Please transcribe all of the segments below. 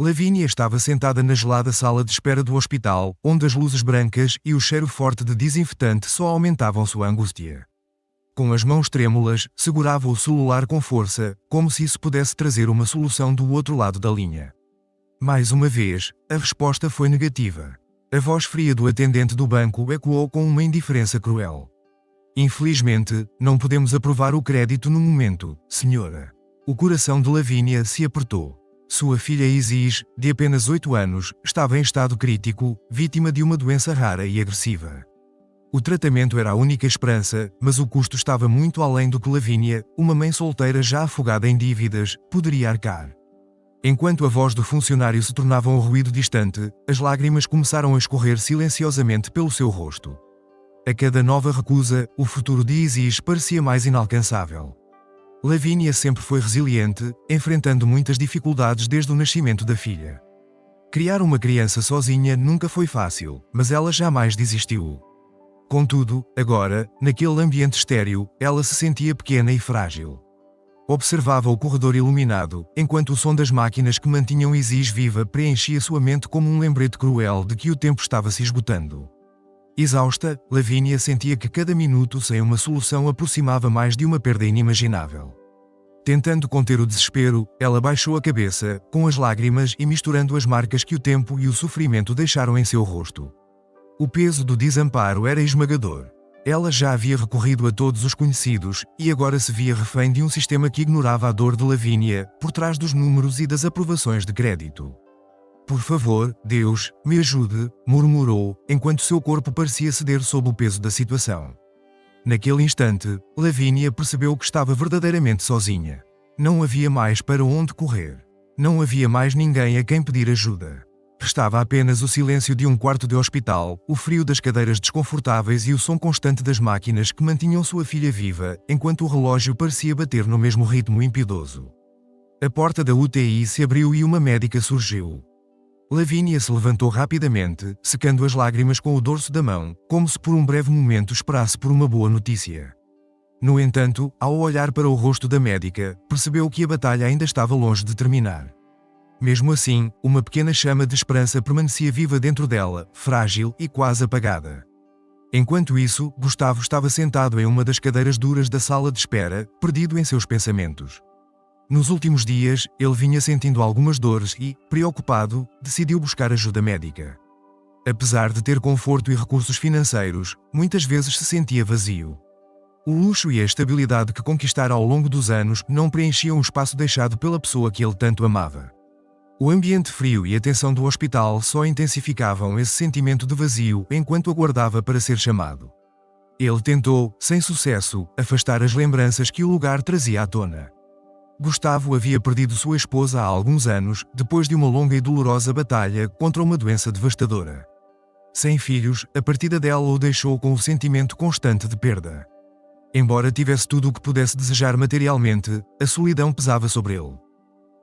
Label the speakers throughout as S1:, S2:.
S1: Lavínia estava sentada na gelada sala de espera do hospital, onde as luzes brancas e o cheiro forte de desinfetante só aumentavam sua angústia. Com as mãos trêmulas, segurava o celular com força, como se isso pudesse trazer uma solução do outro lado da linha. Mais uma vez, a resposta foi negativa. A voz fria do atendente do banco ecoou com uma indiferença cruel. Infelizmente, não podemos aprovar o crédito no momento, senhora. O coração de Lavínia se apertou. Sua filha Isis, de apenas 8 anos, estava em estado crítico, vítima de uma doença rara e agressiva. O tratamento era a única esperança, mas o custo estava muito além do que Lavínia, uma mãe solteira já afogada em dívidas, poderia arcar. Enquanto a voz do funcionário se tornava um ruído distante, as lágrimas começaram a escorrer silenciosamente pelo seu rosto. A cada nova recusa, o futuro de Isis parecia mais inalcançável. Lavínia sempre foi resiliente, enfrentando muitas dificuldades desde o nascimento da filha. Criar uma criança sozinha nunca foi fácil, mas ela jamais desistiu. Contudo, agora, naquele ambiente estéril, ela se sentia pequena e frágil. Observava o corredor iluminado, enquanto o som das máquinas que mantinham Isis viva preenchia sua mente como um lembrete cruel de que o tempo estava se esgotando. Exausta, Lavínia sentia que cada minuto sem uma solução aproximava mais de uma perda inimaginável. Tentando conter o desespero, ela baixou a cabeça, com as lágrimas e misturando as marcas que o tempo e o sofrimento deixaram em seu rosto. O peso do desamparo era esmagador. Ela já havia recorrido a todos os conhecidos, e agora se via refém de um sistema que ignorava a dor de Lavínia, por trás dos números e das aprovações de crédito. Por favor, Deus, me ajude, murmurou, enquanto seu corpo parecia ceder sob o peso da situação. Naquele instante, Lavínia percebeu que estava verdadeiramente sozinha. Não havia mais para onde correr. Não havia mais ninguém a quem pedir ajuda. Restava apenas o silêncio de um quarto de hospital, o frio das cadeiras desconfortáveis e o som constante das máquinas que mantinham sua filha viva, enquanto o relógio parecia bater no mesmo ritmo impiedoso. A porta da UTI se abriu e uma médica surgiu. Lavínia se levantou rapidamente, secando as lágrimas com o dorso da mão, como se por um breve momento esperasse por uma boa notícia. No entanto, ao olhar para o rosto da médica, percebeu que a batalha ainda estava longe de terminar. Mesmo assim, uma pequena chama de esperança permanecia viva dentro dela, frágil e quase apagada. Enquanto isso, Gustavo estava sentado em uma das cadeiras duras da sala de espera, perdido em seus pensamentos. Nos últimos dias, ele vinha sentindo algumas dores e, preocupado, decidiu buscar ajuda médica. Apesar de ter conforto e recursos financeiros, muitas vezes se sentia vazio. O luxo e a estabilidade que conquistara ao longo dos anos não preenchiam o espaço deixado pela pessoa que ele tanto amava. O ambiente frio e a tensão do hospital só intensificavam esse sentimento de vazio enquanto aguardava para ser chamado. Ele tentou, sem sucesso, afastar as lembranças que o lugar trazia à tona. Gustavo havia perdido sua esposa há alguns anos, depois de uma longa e dolorosa batalha contra uma doença devastadora. Sem filhos, a partida dela o deixou com o sentimento constante de perda. Embora tivesse tudo o que pudesse desejar materialmente, a solidão pesava sobre ele.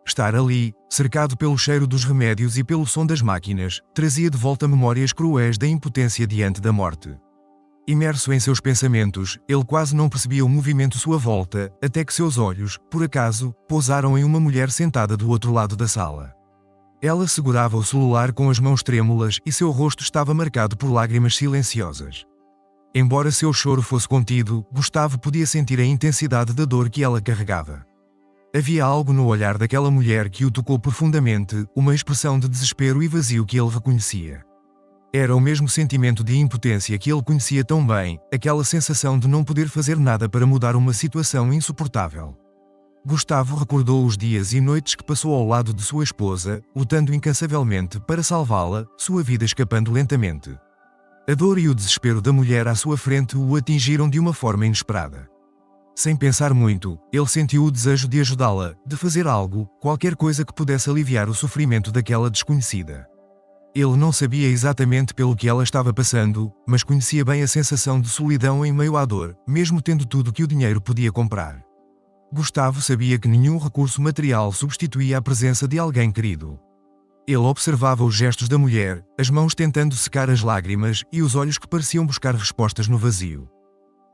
S1: Estar ali, cercado pelo cheiro dos remédios e pelo som das máquinas, trazia de volta memórias cruéis da impotência diante da morte. Imerso em seus pensamentos, ele quase não percebia o movimento à sua volta, até que seus olhos, por acaso, pousaram em uma mulher sentada do outro lado da sala. Ela segurava o celular com as mãos trêmulas e seu rosto estava marcado por lágrimas silenciosas. Embora seu choro fosse contido, Gustavo podia sentir a intensidade da dor que ela carregava. Havia algo no olhar daquela mulher que o tocou profundamente, uma expressão de desespero e vazio que ele reconhecia. Era o mesmo sentimento de impotência que ele conhecia tão bem, aquela sensação de não poder fazer nada para mudar uma situação insuportável. Gustavo recordou os dias e noites que passou ao lado de sua esposa, lutando incansavelmente para salvá-la, sua vida escapando lentamente. A dor e o desespero da mulher à sua frente o atingiram de uma forma inesperada. Sem pensar muito, ele sentiu o desejo de ajudá-la, de fazer algo, qualquer coisa que pudesse aliviar o sofrimento daquela desconhecida. Ele não sabia exatamente pelo que ela estava passando, mas conhecia bem a sensação de solidão em meio à dor, mesmo tendo tudo que o dinheiro podia comprar. Gustavo sabia que nenhum recurso material substituía a presença de alguém querido. Ele observava os gestos da mulher, as mãos tentando secar as lágrimas e os olhos que pareciam buscar respostas no vazio.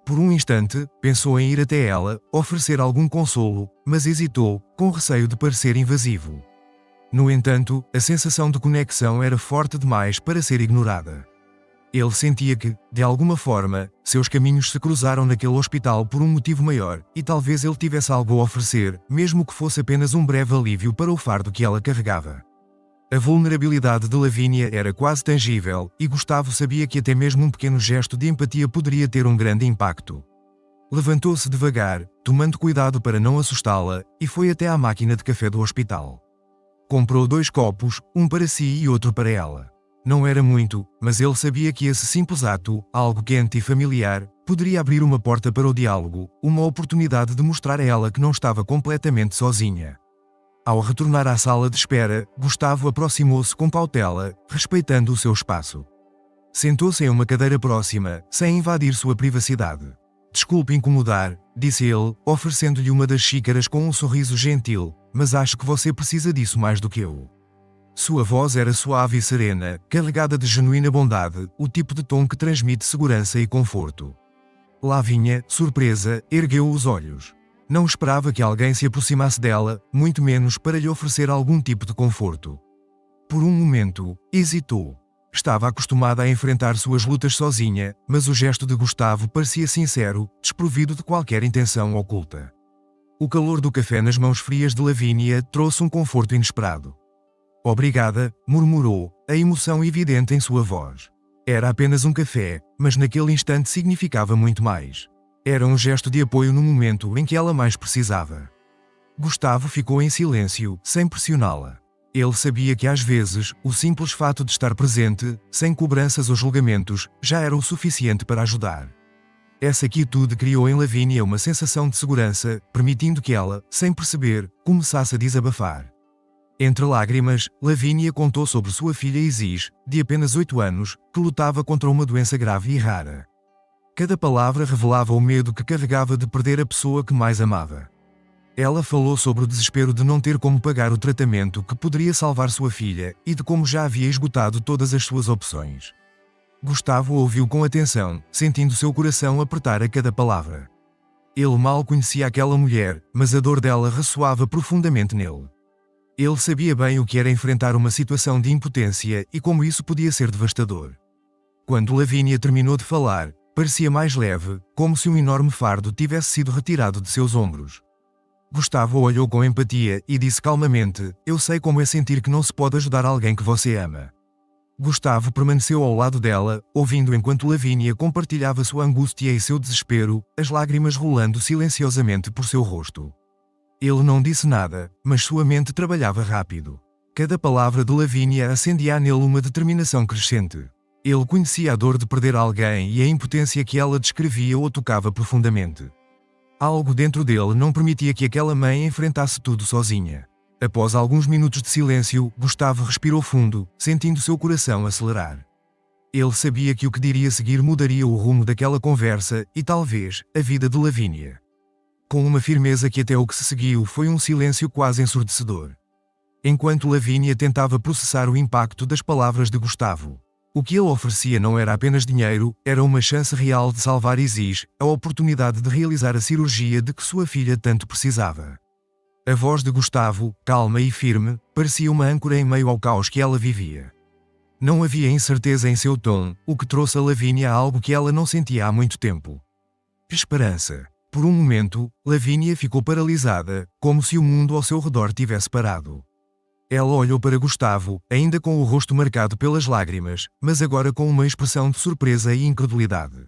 S1: Por um instante, pensou em ir até ela, oferecer algum consolo, mas hesitou, com receio de parecer invasivo. No entanto, a sensação de conexão era forte demais para ser ignorada. Ele sentia que, de alguma forma, seus caminhos se cruzaram naquele hospital por um motivo maior, e talvez ele tivesse algo a oferecer, mesmo que fosse apenas um breve alívio para o fardo que ela carregava. A vulnerabilidade de Lavínia era quase tangível, e Gustavo sabia que até mesmo um pequeno gesto de empatia poderia ter um grande impacto. Levantou-se devagar, tomando cuidado para não assustá-la, e foi até à máquina de café do hospital. Comprou 2 copos, um para si e outro para ela. Não era muito, mas ele sabia que esse simples ato, algo quente e familiar, poderia abrir uma porta para o diálogo, uma oportunidade de mostrar a ela que não estava completamente sozinha. Ao retornar à sala de espera, Gustavo aproximou-se com cautela, respeitando o seu espaço. Sentou-se em uma cadeira próxima, sem invadir sua privacidade. "Desculpe incomodar", disse ele, oferecendo-lhe uma das xícaras com um sorriso gentil, "mas acho que você precisa disso mais do que eu." Sua voz era suave e serena, carregada de genuína bondade, o tipo de tom que transmite segurança e conforto. Lavínia, surpresa, ergueu os olhos. Não esperava que alguém se aproximasse dela, muito menos para lhe oferecer algum tipo de conforto. Por um momento, hesitou. Estava acostumada a enfrentar suas lutas sozinha, mas o gesto de Gustavo parecia sincero, desprovido de qualquer intenção oculta. O calor do café nas mãos frias de Lavínia trouxe um conforto inesperado. "Obrigada", murmurou, a emoção evidente em sua voz. Era apenas um café, mas naquele instante significava muito mais. Era um gesto de apoio no momento em que ela mais precisava. Gustavo ficou em silêncio, sem pressioná-la. Ele sabia que às vezes, o simples fato de estar presente, sem cobranças ou julgamentos, já era o suficiente para ajudar. Essa quietude criou em Lavínia uma sensação de segurança, permitindo que ela, sem perceber, começasse a desabafar. Entre lágrimas, Lavínia contou sobre sua filha Isis, de apenas 8 anos, que lutava contra uma doença grave e rara. Cada palavra revelava o medo que carregava de perder a pessoa que mais amava. Ela falou sobre o desespero de não ter como pagar o tratamento que poderia salvar sua filha, e de como já havia esgotado todas as suas opções. Gustavo ouviu com atenção, sentindo seu coração apertar a cada palavra. Ele mal conhecia aquela mulher, mas a dor dela ressoava profundamente nele. Ele sabia bem o que era enfrentar uma situação de impotência e como isso podia ser devastador. Quando Lavínia terminou de falar, parecia mais leve, como se um enorme fardo tivesse sido retirado de seus ombros. Gustavo olhou com empatia e disse calmamente: "Eu sei como é sentir que não se pode ajudar alguém que você ama." Gustavo permaneceu ao lado dela, ouvindo enquanto Lavínia compartilhava sua angústia e seu desespero, as lágrimas rolando silenciosamente por seu rosto. Ele não disse nada, mas sua mente trabalhava rápido. Cada palavra de Lavínia acendia nele uma determinação crescente. Ele conhecia a dor de perder alguém e a impotência que ela descrevia o tocava profundamente. Algo dentro dele não permitia que aquela mãe enfrentasse tudo sozinha. Após alguns minutos de silêncio, Gustavo respirou fundo, sentindo seu coração acelerar. Ele sabia que o que diria a seguir mudaria o rumo daquela conversa e talvez a vida de Lavínia. Com uma firmeza que até o que se seguiu foi um silêncio quase ensurdecedor. Enquanto Lavínia tentava processar o impacto das palavras de Gustavo. O que ele oferecia não era apenas dinheiro, era uma chance real de salvar Isis, a oportunidade de realizar a cirurgia de que sua filha tanto precisava. A voz de Gustavo, calma e firme, parecia uma âncora em meio ao caos que ela vivia. Não havia incerteza em seu tom, o que trouxe a Lavínia a algo que ela não sentia há muito tempo. Esperança. Por um momento, Lavínia ficou paralisada, como se o mundo ao seu redor tivesse parado. Ela olhou para Gustavo, ainda com o rosto marcado pelas lágrimas, mas agora com uma expressão de surpresa e incredulidade.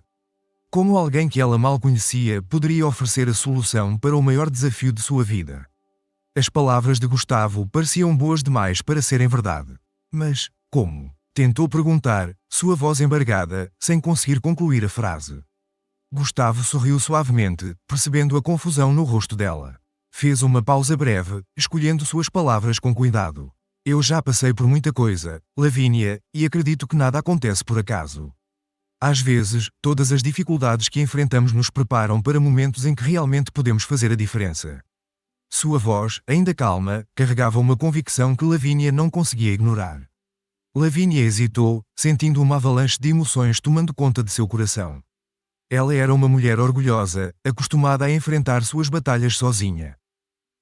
S1: Como alguém que ela mal conhecia poderia oferecer a solução para o maior desafio de sua vida? As palavras de Gustavo pareciam boas demais para serem verdade. Mas, como? Tentou perguntar, sua voz embargada, sem conseguir concluir a frase. Gustavo sorriu suavemente, percebendo a confusão no rosto dela. Fez uma pausa breve, escolhendo suas palavras com cuidado. "Eu já passei por muita coisa, Lavínia, e acredito que nada acontece por acaso. Às vezes, todas as dificuldades que enfrentamos nos preparam para momentos em que realmente podemos fazer a diferença." Sua voz, ainda calma, carregava uma convicção que Lavínia não conseguia ignorar. Lavínia hesitou, sentindo uma avalanche de emoções tomando conta de seu coração. Ela era uma mulher orgulhosa, acostumada a enfrentar suas batalhas sozinha.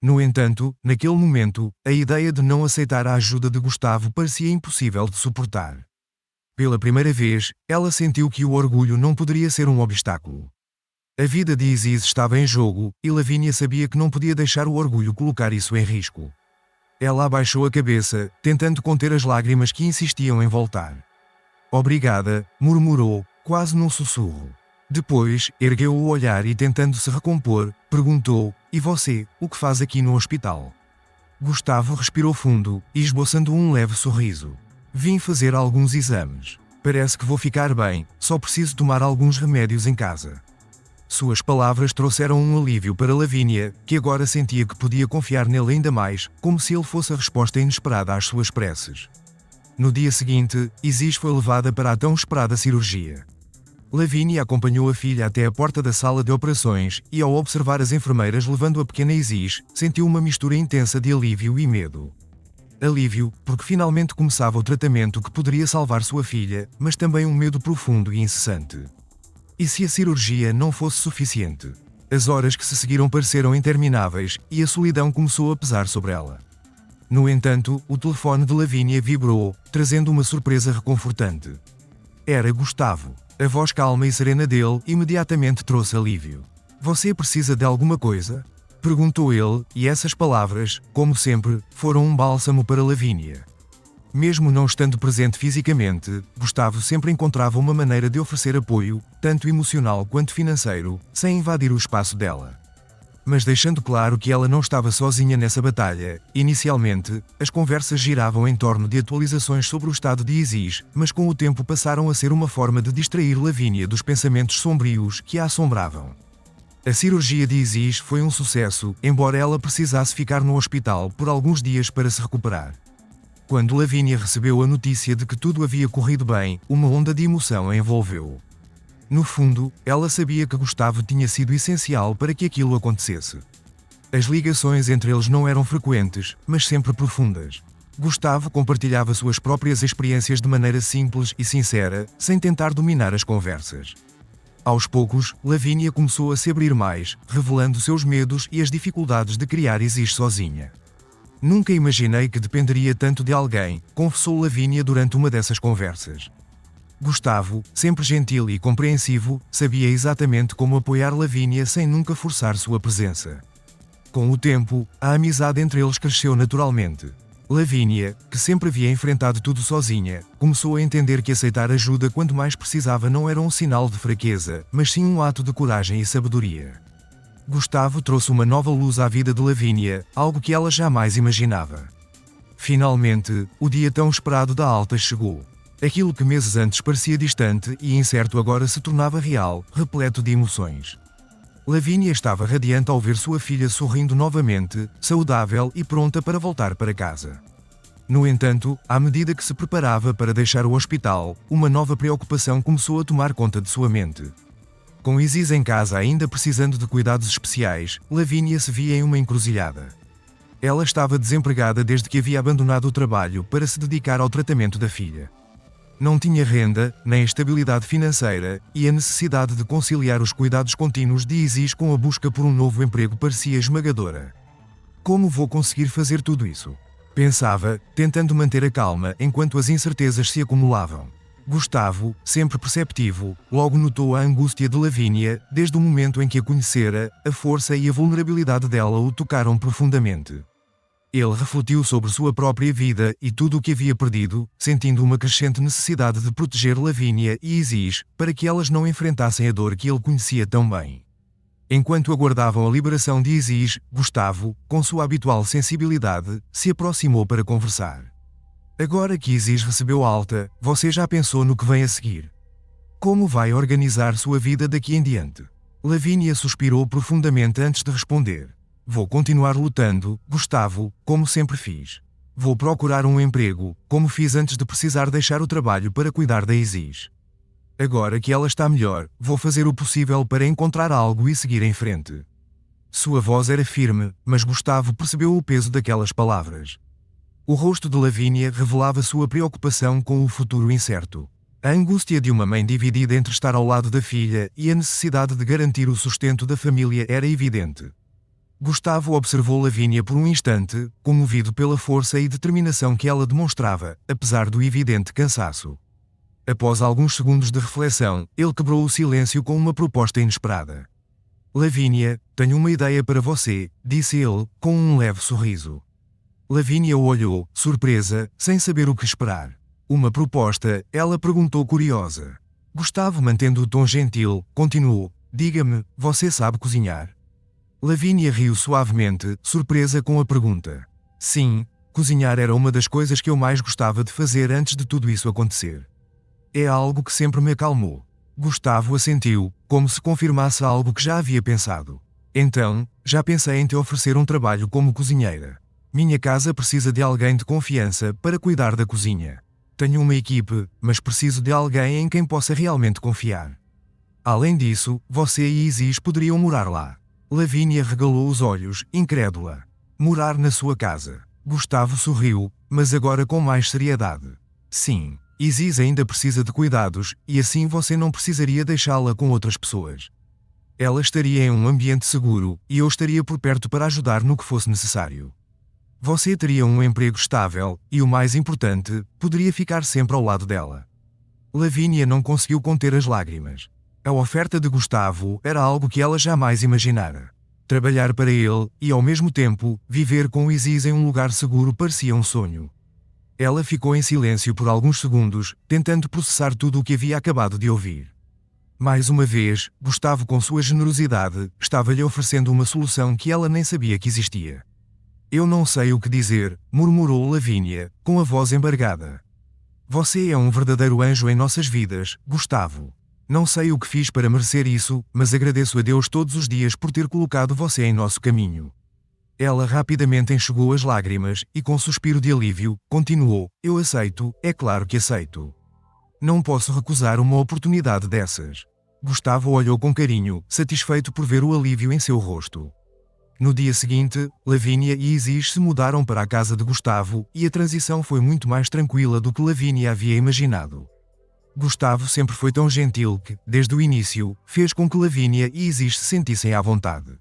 S1: No entanto, naquele momento, a ideia de não aceitar a ajuda de Gustavo parecia impossível de suportar. Pela primeira vez, ela sentiu que o orgulho não poderia ser um obstáculo. A vida de Isis estava em jogo, e Lavínia sabia que não podia deixar o orgulho colocar isso em risco. Ela abaixou a cabeça, tentando conter as lágrimas que insistiam em voltar. Obrigada, murmurou, quase num sussurro. Depois, ergueu o olhar e, tentando se recompor, perguntou: e você, o que faz aqui no hospital? Gustavo respirou fundo, esboçando um leve sorriso. Vim fazer alguns exames. Parece que vou ficar bem, só preciso tomar alguns remédios em casa. Suas palavras trouxeram um alívio para Lavínia, que agora sentia que podia confiar nele ainda mais, como se ele fosse a resposta inesperada às suas preces. No dia seguinte, Isis foi levada para a tão esperada cirurgia. Lavínia acompanhou a filha até a porta da sala de operações e, ao observar as enfermeiras levando a pequena Isis, sentiu uma mistura intensa de alívio e medo. Alívio, porque finalmente começava o tratamento que poderia salvar sua filha, mas também um medo profundo e incessante. E se a cirurgia não fosse suficiente? As horas que se seguiram pareceram intermináveis, e a solidão começou a pesar sobre ela. No entanto, o telefone de Lavínia vibrou, trazendo uma surpresa reconfortante. Era Gustavo. A voz calma e serena dele imediatamente trouxe alívio. Você precisa de alguma coisa? Perguntou ele, e essas palavras, como sempre, foram um bálsamo para Lavínia. Mesmo não estando presente fisicamente, Gustavo sempre encontrava uma maneira de oferecer apoio, tanto emocional quanto financeiro, sem invadir o espaço dela. Mas deixando claro que ela não estava sozinha nessa batalha, inicialmente, as conversas giravam em torno de atualizações sobre o estado de Isis, mas com o tempo passaram a ser uma forma de distrair Lavínia dos pensamentos sombrios que a assombravam. A cirurgia de Isis foi um sucesso, embora ela precisasse ficar no hospital por alguns dias para se recuperar. Quando Lavínia recebeu a notícia de que tudo havia corrido bem, uma onda de emoção a envolveu. No fundo, ela sabia que Gustavo tinha sido essencial para que aquilo acontecesse. As ligações entre eles não eram frequentes, mas sempre profundas. Gustavo compartilhava suas próprias experiências de maneira simples e sincera, sem tentar dominar as conversas. Aos poucos, Lavínia começou a se abrir mais, revelando seus medos e as dificuldades de criar Isis sozinha. Nunca imaginei que dependeria tanto de alguém, confessou Lavínia durante uma dessas conversas. Gustavo, sempre gentil e compreensivo, sabia exatamente como apoiar Lavínia sem nunca forçar sua presença. Com o tempo, a amizade entre eles cresceu naturalmente. Lavínia, que sempre havia enfrentado tudo sozinha, começou a entender que aceitar ajuda quando mais precisava não era um sinal de fraqueza, mas sim um ato de coragem e sabedoria. Gustavo trouxe uma nova luz à vida de Lavínia, algo que ela jamais imaginava. Finalmente, o dia tão esperado da alta chegou. Aquilo que meses antes parecia distante e incerto agora se tornava real, repleto de emoções. Lavínia estava radiante ao ver sua filha sorrindo novamente, saudável e pronta para voltar para casa. No entanto, à medida que se preparava para deixar o hospital, uma nova preocupação começou a tomar conta de sua mente. Com Isis em casa ainda precisando de cuidados especiais, Lavínia se via em uma encruzilhada. Ela estava desempregada desde que havia abandonado o trabalho para se dedicar ao tratamento da filha. Não tinha renda, nem estabilidade financeira, e a necessidade de conciliar os cuidados contínuos de Isis com a busca por um novo emprego parecia esmagadora. Como vou conseguir fazer tudo isso? Pensava, tentando manter a calma enquanto as incertezas se acumulavam. Gustavo, sempre perceptivo, logo notou a angústia de Lavínia, desde o momento em que a conhecera, a força e a vulnerabilidade dela o tocaram profundamente. Ele refletiu sobre sua própria vida e tudo o que havia perdido, sentindo uma crescente necessidade de proteger Lavínia e Isis, para que elas não enfrentassem a dor que ele conhecia tão bem. Enquanto aguardavam a liberação de Isis, Gustavo, com sua habitual sensibilidade, se aproximou para conversar. Agora que Isis recebeu alta, você já pensou no que vem a seguir? Como vai organizar sua vida daqui em diante? Lavínia suspirou profundamente antes de responder. Vou continuar lutando, Gustavo, como sempre fiz. Vou procurar um emprego, como fiz antes de precisar deixar o trabalho para cuidar da Isis. Agora que ela está melhor, vou fazer o possível para encontrar algo e seguir em frente. Sua voz era firme, mas Gustavo percebeu o peso daquelas palavras. O rosto de Lavínia revelava sua preocupação com o futuro incerto. A angústia de uma mãe dividida entre estar ao lado da filha e a necessidade de garantir o sustento da família era evidente. Gustavo observou Lavínia por um instante, comovido pela força e determinação que ela demonstrava, apesar do evidente cansaço. Após alguns segundos de reflexão, ele quebrou o silêncio com uma proposta inesperada. Lavínia, tenho uma ideia para você, disse ele, com um leve sorriso. Lavínia o olhou, surpresa, sem saber o que esperar. Uma proposta, ela perguntou curiosa. Gustavo, mantendo o tom gentil, continuou, diga-me, você sabe cozinhar? Lavínia riu suavemente, surpresa com a pergunta. Sim, cozinhar era uma das coisas que eu mais gostava de fazer antes de tudo isso acontecer. É algo que sempre me acalmou. Gustavo assentiu, como se confirmasse algo que já havia pensado. Então, já pensei em te oferecer um trabalho como cozinheira. Minha casa precisa de alguém de confiança para cuidar da cozinha. Tenho uma equipe, mas preciso de alguém em quem possa realmente confiar. Além disso, você e Isis poderiam morar lá. Lavínia regalou os olhos, incrédula. Morar na sua casa. Gustavo sorriu, mas agora com mais seriedade. Sim, Isis ainda precisa de cuidados, e assim você não precisaria deixá-la com outras pessoas. Ela estaria em um ambiente seguro, e eu estaria por perto para ajudar no que fosse necessário. Você teria um emprego estável, e o mais importante, poderia ficar sempre ao lado dela. Lavínia não conseguiu conter as lágrimas. A oferta de Gustavo era algo que ela jamais imaginara. Trabalhar para ele, e ao mesmo tempo, viver com Isis em um lugar seguro parecia um sonho. Ela ficou em silêncio por alguns segundos, tentando processar tudo o que havia acabado de ouvir. Mais uma vez, Gustavo, com sua generosidade, estava-lhe oferecendo uma solução que ela nem sabia que existia. Eu não sei o que dizer, murmurou Lavínia, com a voz embargada. Você é um verdadeiro anjo em nossas vidas, Gustavo. Não sei o que fiz para merecer isso, mas agradeço a Deus todos os dias por ter colocado você em nosso caminho. Ela rapidamente enxugou as lágrimas e, com suspiro de alívio, continuou, eu aceito, é claro que aceito. Não posso recusar uma oportunidade dessas. Gustavo olhou com carinho, satisfeito por ver o alívio em seu rosto. No dia seguinte, Lavínia e Isis se mudaram para a casa de Gustavo, e a transição foi muito mais tranquila do que Lavínia havia imaginado. Gustavo sempre foi tão gentil que, desde o início, fez com que Lavínia e Isis se sentissem à vontade.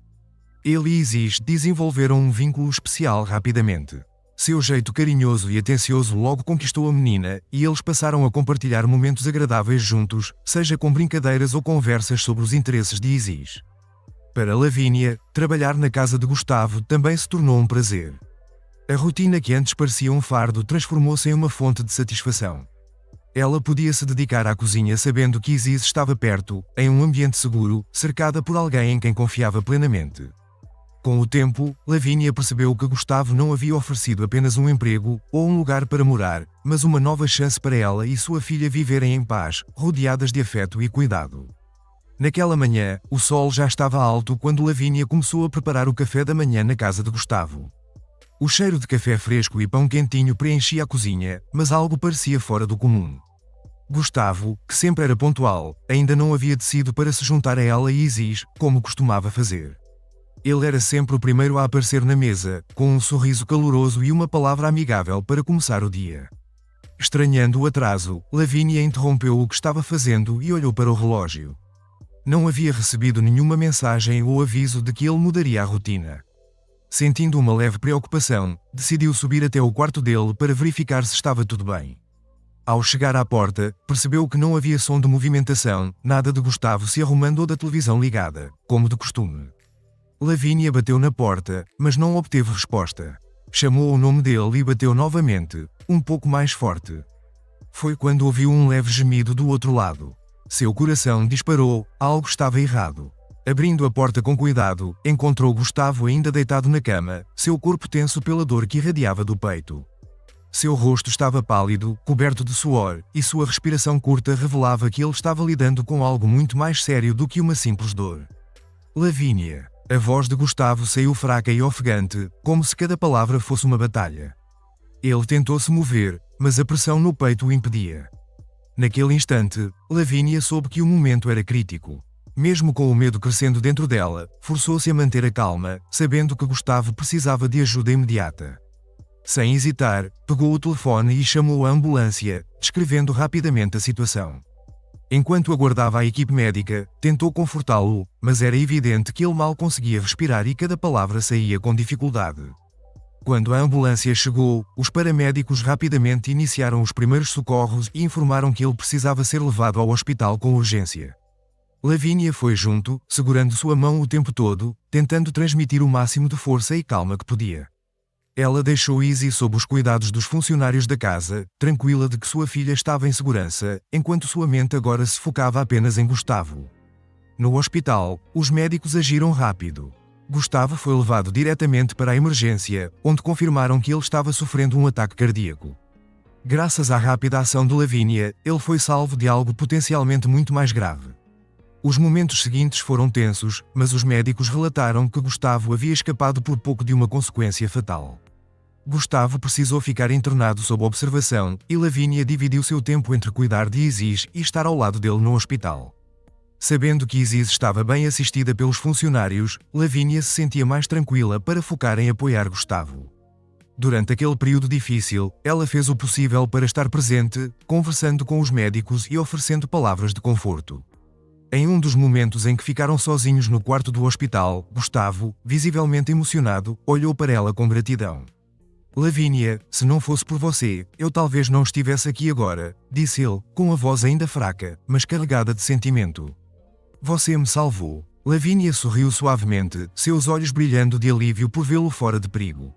S1: Ele e Isis desenvolveram um vínculo especial rapidamente. Seu jeito carinhoso e atencioso logo conquistou a menina, e eles passaram a compartilhar momentos agradáveis juntos, seja com brincadeiras ou conversas sobre os interesses de Isis. Para Lavínia, trabalhar na casa de Gustavo também se tornou um prazer. A rotina que antes parecia um fardo transformou-se em uma fonte de satisfação. Ela podia se dedicar à cozinha sabendo que Isis estava perto, em um ambiente seguro, cercada por alguém em quem confiava plenamente. Com o tempo, Lavínia percebeu que Gustavo não havia oferecido apenas um emprego ou um lugar para morar, mas uma nova chance para ela e sua filha viverem em paz, rodeadas de afeto e cuidado. Naquela manhã, o sol já estava alto quando Lavínia começou a preparar o café da manhã na casa de Gustavo. O cheiro de café fresco e pão quentinho preenchia a cozinha, mas algo parecia fora do comum. Gustavo, que sempre era pontual, ainda não havia descido para se juntar a ela e Isis, como costumava fazer. Ele era sempre o primeiro a aparecer na mesa, com um sorriso caloroso e uma palavra amigável para começar o dia. Estranhando o atraso, Lavínia interrompeu o que estava fazendo e olhou para o relógio. Não havia recebido nenhuma mensagem ou aviso de que ele mudaria a rotina. Sentindo uma leve preocupação, decidiu subir até o quarto dele para verificar se estava tudo bem. Ao chegar à porta, percebeu que não havia som de movimentação, nada de Gustavo se arrumando ou da televisão ligada, como de costume. Lavínia bateu na porta, mas não obteve resposta. Chamou o nome dele e bateu novamente, um pouco mais forte. Foi quando ouviu um leve gemido do outro lado. Seu coração disparou, algo estava errado. Abrindo a porta com cuidado, encontrou Gustavo ainda deitado na cama, seu corpo tenso pela dor que irradiava do peito. Seu rosto estava pálido, coberto de suor, e sua respiração curta revelava que ele estava lidando com algo muito mais sério do que uma simples dor. Lavínia. A voz de Gustavo saiu fraca e ofegante, como se cada palavra fosse uma batalha. Ele tentou se mover, mas a pressão no peito o impedia. Naquele instante, Lavínia soube que o momento era crítico. Mesmo com o medo crescendo dentro dela, forçou-se a manter a calma, sabendo que Gustavo precisava de ajuda imediata. Sem hesitar, pegou o telefone e chamou a ambulância, descrevendo rapidamente a situação. Enquanto aguardava a equipe médica, tentou confortá-lo, mas era evidente que ele mal conseguia respirar e cada palavra saía com dificuldade. Quando a ambulância chegou, os paramédicos rapidamente iniciaram os primeiros socorros e informaram que ele precisava ser levado ao hospital com urgência. Lavínia foi junto, segurando sua mão o tempo todo, tentando transmitir o máximo de força e calma que podia. Ela deixou Izzy sob os cuidados dos funcionários da casa, tranquila de que sua filha estava em segurança, enquanto sua mente agora se focava apenas em Gustavo. No hospital, os médicos agiram rápido. Gustavo foi levado diretamente para a emergência, onde confirmaram que ele estava sofrendo um ataque cardíaco. Graças à rápida ação de Lavínia, ele foi salvo de algo potencialmente muito mais grave. Os momentos seguintes foram tensos, mas os médicos relataram que Gustavo havia escapado por pouco de uma consequência fatal. Gustavo precisou ficar internado sob observação, e Lavínia dividiu seu tempo entre cuidar de Isis e estar ao lado dele no hospital. Sabendo que Isis estava bem assistida pelos funcionários, Lavínia se sentia mais tranquila para focar em apoiar Gustavo. Durante aquele período difícil, ela fez o possível para estar presente, conversando com os médicos e oferecendo palavras de conforto. Em um dos momentos em que ficaram sozinhos no quarto do hospital, Gustavo, visivelmente emocionado, olhou para ela com gratidão. Lavínia, se não fosse por você, eu talvez não estivesse aqui agora, disse ele, com a voz ainda fraca, mas carregada de sentimento. Você me salvou. Lavínia sorriu suavemente, seus olhos brilhando de alívio por vê-lo fora de perigo.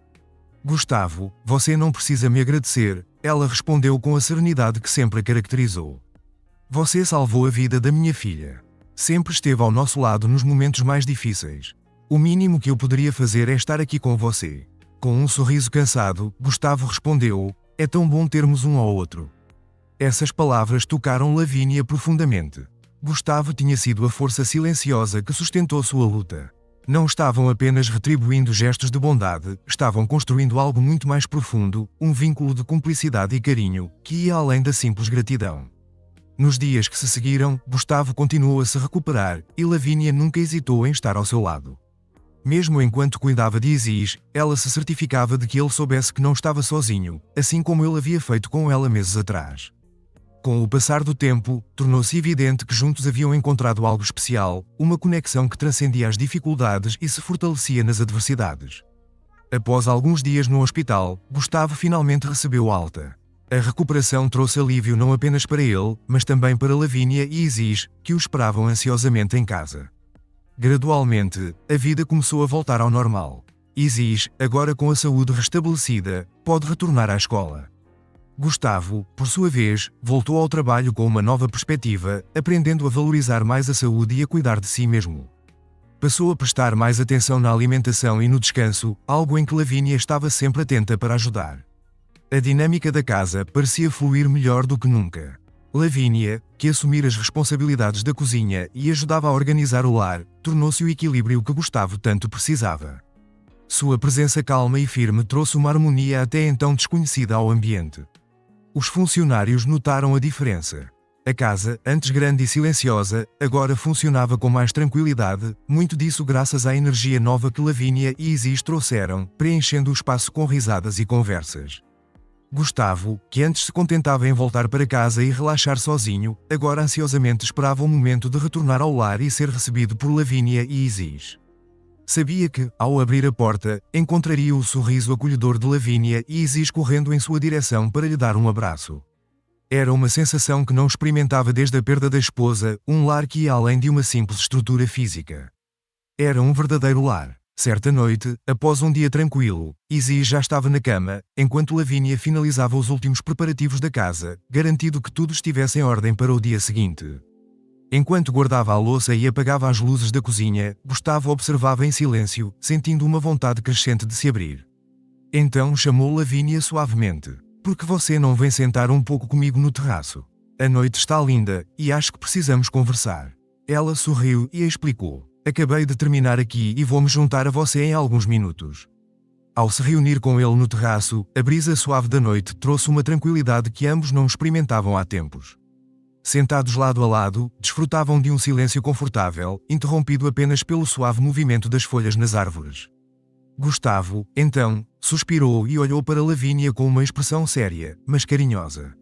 S1: Gustavo, você não precisa me agradecer, ela respondeu com a serenidade que sempre a caracterizou. Você salvou a vida da minha filha. Sempre esteve ao nosso lado nos momentos mais difíceis. O mínimo que eu poderia fazer é estar aqui com você. Com um sorriso cansado, Gustavo respondeu, é tão bom termos um ao outro. Essas palavras tocaram Lavínia profundamente. Gustavo tinha sido a força silenciosa que sustentou sua luta. Não estavam apenas retribuindo gestos de bondade, estavam construindo algo muito mais profundo, um vínculo de cumplicidade e carinho, que ia além da simples gratidão. Nos dias que se seguiram, Gustavo continuou a se recuperar, e Lavínia nunca hesitou em estar ao seu lado. Mesmo enquanto cuidava de Isis, ela se certificava de que ele soubesse que não estava sozinho, assim como ele havia feito com ela meses atrás. Com o passar do tempo, tornou-se evidente que juntos haviam encontrado algo especial, uma conexão que transcendia as dificuldades e se fortalecia nas adversidades. Após alguns dias no hospital, Gustavo finalmente recebeu alta. A recuperação trouxe alívio não apenas para ele, mas também para Lavínia e Isis, que o esperavam ansiosamente em casa. Gradualmente, a vida começou a voltar ao normal. Isis, agora com a saúde restabelecida, pode retornar à escola. Gustavo, por sua vez, voltou ao trabalho com uma nova perspectiva, aprendendo a valorizar mais a saúde e a cuidar de si mesmo. Passou a prestar mais atenção na alimentação e no descanso, algo em que Lavínia estava sempre atenta para ajudar. A dinâmica da casa parecia fluir melhor do que nunca. Lavínia, que assumira as responsabilidades da cozinha e ajudava a organizar o lar, tornou-se o equilíbrio que Gustavo tanto precisava. Sua presença calma e firme trouxe uma harmonia até então desconhecida ao ambiente. Os funcionários notaram a diferença. A casa, antes grande e silenciosa, agora funcionava com mais tranquilidade, muito disso graças à energia nova que Lavínia e Isis trouxeram, preenchendo o espaço com risadas e conversas. Gustavo, que antes se contentava em voltar para casa e relaxar sozinho, agora ansiosamente esperava o momento de retornar ao lar e ser recebido por Lavínia e Isis. Sabia que, ao abrir a porta, encontraria o sorriso acolhedor de Lavínia e Isis correndo em sua direção para lhe dar um abraço. Era uma sensação que não experimentava desde a perda da esposa, um lar que ia além de uma simples estrutura física. Era um verdadeiro lar. Certa noite, após um dia tranquilo, Isis já estava na cama, enquanto Lavínia finalizava os últimos preparativos da casa, garantindo que tudo estivesse em ordem para o dia seguinte. Enquanto guardava a louça e apagava as luzes da cozinha, Gustavo observava em silêncio, sentindo uma vontade crescente de se abrir. Então chamou Lavínia suavemente. Por que você não vem sentar um pouco comigo no terraço? A noite está linda, e acho que precisamos conversar. Ela sorriu e explicou. Acabei de terminar aqui e vou-me juntar a você em alguns minutos. Ao se reunir com ele no terraço, a brisa suave da noite trouxe uma tranquilidade que ambos não experimentavam há tempos. Sentados lado a lado, desfrutavam de um silêncio confortável, interrompido apenas pelo suave movimento das folhas nas árvores. Gustavo, então, suspirou e olhou para Lavínia com uma expressão séria, mas carinhosa.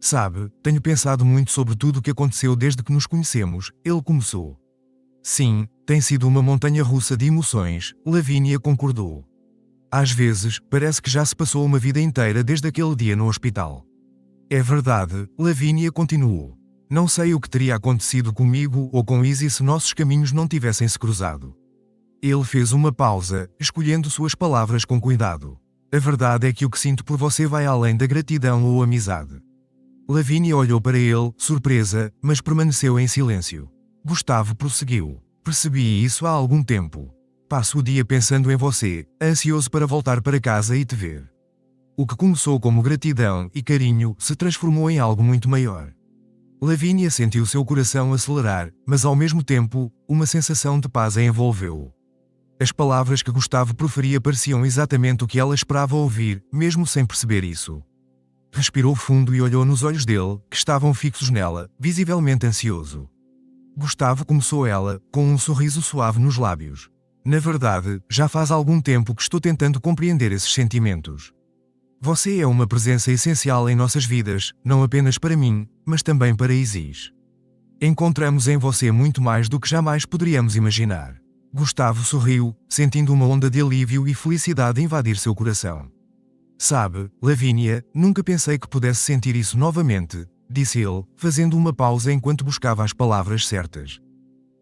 S1: Sabe, tenho pensado muito sobre tudo o que aconteceu desde que nos conhecemos, ele começou. Sim, tem sido uma montanha-russa de emoções, Lavínia concordou. Às vezes, parece que já se passou uma vida inteira desde aquele dia no hospital. É verdade, Lavínia continuou. Não sei o que teria acontecido comigo ou com Izzy se nossos caminhos não tivessem se cruzado. Ele fez uma pausa, escolhendo suas palavras com cuidado. A verdade é que o que sinto por você vai além da gratidão ou amizade. Lavínia olhou para ele, surpresa, mas permaneceu em silêncio. Gustavo prosseguiu. Percebi isso há algum tempo. Passo o dia pensando em você, ansioso para voltar para casa e te ver. O que começou como gratidão e carinho se transformou em algo muito maior. Lavínia sentiu seu coração acelerar, mas ao mesmo tempo, uma sensação de paz a envolveu-o. As palavras que Gustavo proferia pareciam exatamente o que ela esperava ouvir, mesmo sem perceber isso. Respirou fundo e olhou nos olhos dele, que estavam fixos nela, visivelmente ansioso. Gustavo, começou ela, com um sorriso suave nos lábios. Na verdade, já faz algum tempo que estou tentando compreender esses sentimentos. Você é uma presença essencial em nossas vidas, não apenas para mim, mas também para Isis. Encontramos em você muito mais do que jamais poderíamos imaginar. Gustavo sorriu, sentindo uma onda de alívio e felicidade invadir seu coração. Sabe, Lavínia, nunca pensei que pudesse sentir isso novamente, disse ele, fazendo uma pausa enquanto buscava as palavras certas.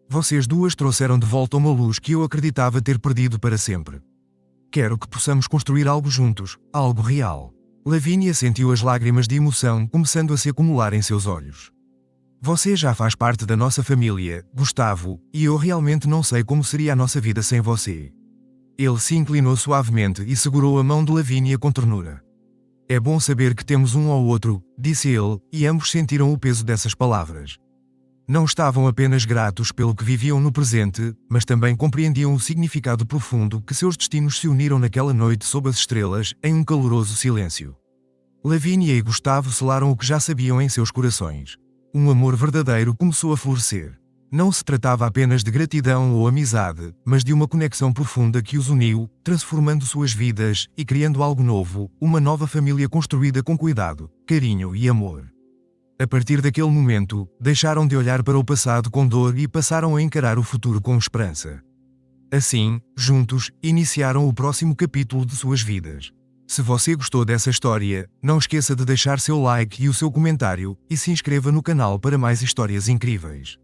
S1: Vocês duas trouxeram de volta uma luz que eu acreditava ter perdido para sempre. Quero que possamos construir algo juntos, algo real. Lavínia sentiu as lágrimas de emoção começando a se acumular em seus olhos. Você já faz parte da nossa família, Gustavo, e eu realmente não sei como seria a nossa vida sem você. Ele se inclinou suavemente e segurou a mão de Lavínia com ternura. É bom saber que temos um ao outro, disse ele, e ambos sentiram o peso dessas palavras. Não estavam apenas gratos pelo que viviam no presente, mas também compreendiam o significado profundo que seus destinos se uniram naquela noite sob as estrelas, em um caloroso silêncio. Lavínia e Gustavo selaram o que já sabiam em seus corações. Um amor verdadeiro começou a florescer. Não se tratava apenas de gratidão ou amizade, mas de uma conexão profunda que os uniu, transformando suas vidas e criando algo novo, uma nova família construída com cuidado, carinho e amor. A partir daquele momento, deixaram de olhar para o passado com dor e passaram a encarar o futuro com esperança. Assim, juntos, iniciaram o próximo capítulo de suas vidas. Se você gostou dessa história, não esqueça de deixar seu like e o seu comentário, e se inscreva no canal para mais histórias incríveis.